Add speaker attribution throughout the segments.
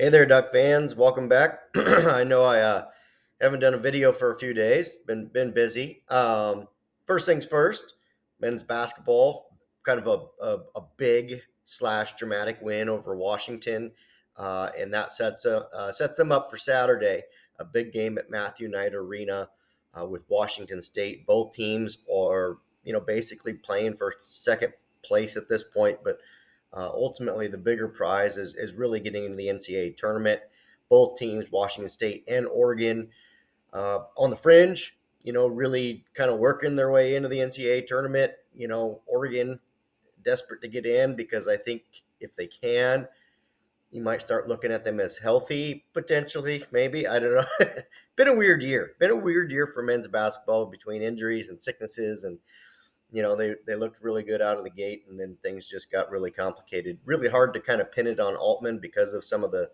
Speaker 1: Hey there, Duck fans. Welcome back. I know I haven't done a video for a few days. Been busy. First things first, men's basketball, kind of a big slash dramatic win over Washington, and that sets them up for Saturday. A big game at Matthew Knight Arena with Washington State. Both teams are basically playing for second place at this point, but ultimately, the bigger prize is really getting into the NCAA tournament. Both teams, Washington State and Oregon, on the fringe, really kind of working their way into the NCAA tournament. Oregon desperate to get in because I think if they can, you might start looking at them as healthy potentially. Maybe I don't know. Been a weird year. Been a weird year for men's basketball between injuries and sicknesses and they looked really good out of the gate, and then things just got really complicated. Really hard to kind of pin it on Altman because of some of the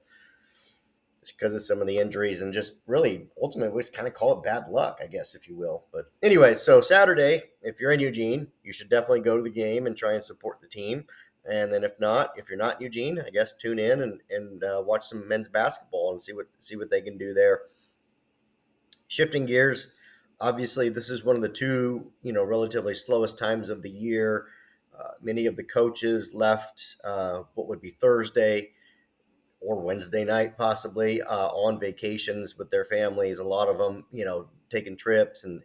Speaker 1: injuries, and just really ultimately we just kind of call it bad luck, I guess, if you will. But anyway, so Saturday, if you're in Eugene, you should definitely go to the game and try and support the team. And then if you're not in Eugene, I guess tune in and watch some men's basketball and see what they can do there. Shifting gears, obviously, this is one of the two, relatively slowest times of the year. Many of the coaches left what would be Thursday or Wednesday night, possibly on vacations with their families. A lot of them, taking trips and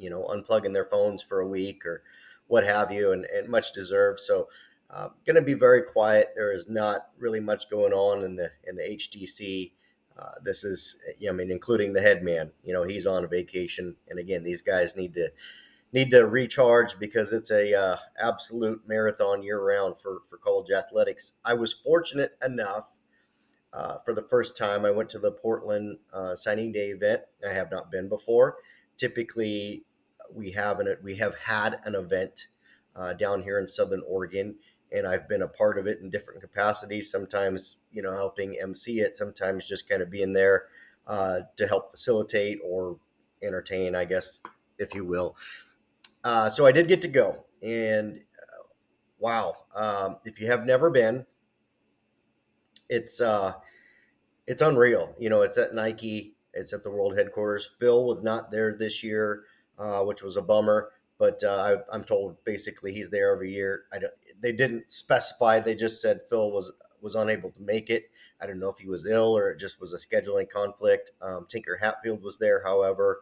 Speaker 1: unplugging their phones for a week or what have you, and much deserved. So, going to be very quiet. There is not really much going on in the HDC. This is, including the head man. He's on a vacation, and again, these guys need to recharge because it's a absolute marathon year round for college athletics. I was fortunate enough for the first time. I went to the Portland signing day event. I have not been before. Typically, we have had an event down here in Southern Oregon, and I've been a part of it in different capacities. Sometimes, helping MC it. Sometimes just kind of being there to help facilitate or entertain, I guess, if you will. So I did get to go, and wow, if you have never been, it's it's unreal. It's at Nike. It's at the world headquarters. Phil was not there this year, which was a bummer. But I'm told basically he's there every year. They didn't specify. They just said Phil was unable to make it. I don't know if he was ill or it just was a scheduling conflict. Tinker Hatfield was there, however.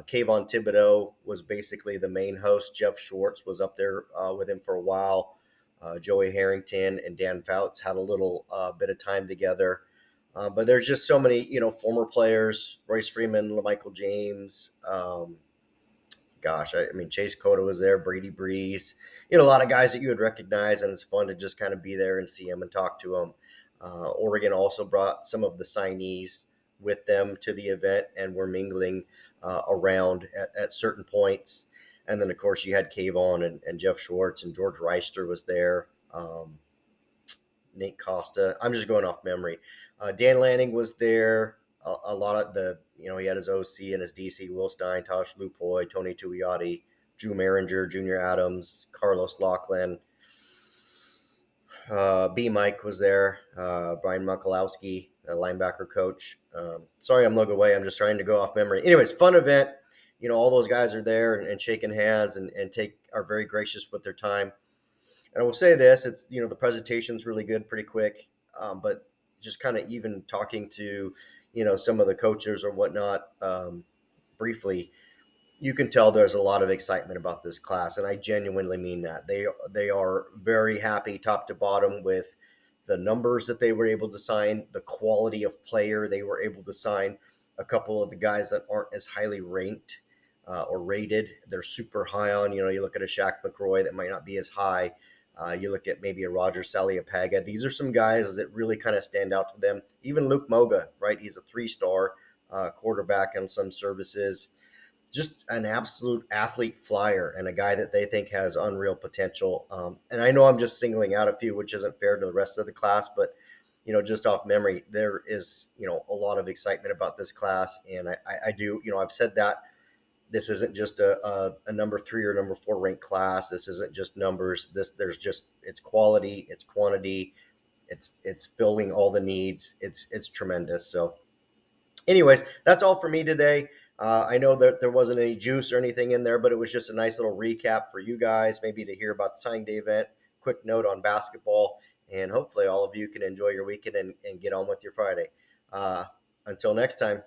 Speaker 1: Kayvon Thibodeau was basically the main host. Jeff Schwartz was up there with him for a while. Joey Harrington and Dan Fouts had a little bit of time together. But there's just so many, former players: Royce Freeman, LaMichael James. Chase Cota was there, Brady Breeze. A lot of guys that you would recognize, and it's fun to just kind of be there and see them and talk to them. Oregon also brought some of the signees with them to the event, and were mingling around at certain points. And then, of course, you had Kayvon and Jeff Schwartz, and George Reister was there. Nate Costa. I'm just going off memory. Dan Lanning was there. A lot of he had his OC and his DC, Will Stein, Tosh Lupoy, Tony Tuioti, Drew Maringer, Junior Adams, Carlos Lachlan. B. Mike was there. Brian Mukalowski, a linebacker coach. Sorry, I'm looking away. I'm just trying to go off memory. Anyways, fun event. All those guys are there and shaking hands and are very gracious with their time. And I will say this: it's the presentation's really good, pretty quick, but just kind of even talking to some of the coaches or whatnot briefly, you can tell there's a lot of excitement about this class, and I genuinely mean that. They are very happy, top to bottom, with the numbers that they were able to sign, the quality of player they were able to sign. A couple of the guys that aren't as highly ranked or rated, they're super high on. You look at a Shaq McRoy that might not be as high. You look at maybe a Roger Saliapaga. These are some guys that really kind of stand out to them. Even Luke Moga, right? He's a 3-star quarterback on some services. Just an absolute athlete flyer and a guy that they think has unreal potential. And I know I'm just singling out a few, which isn't fair to the rest of the class, but just off memory, there is a lot of excitement about this class, and I do. I've said that. This isn't just a number 3 or number 4 ranked class. This isn't just numbers. It's quality, it's quantity, it's filling all the needs. It's tremendous. So anyways, that's all for me today. I know that there wasn't any juice or anything in there, but it was just a nice little recap for you guys, maybe to hear about the signing day event, quick note on basketball, and hopefully all of you can enjoy your weekend and get on with your Friday. Uh, until next time.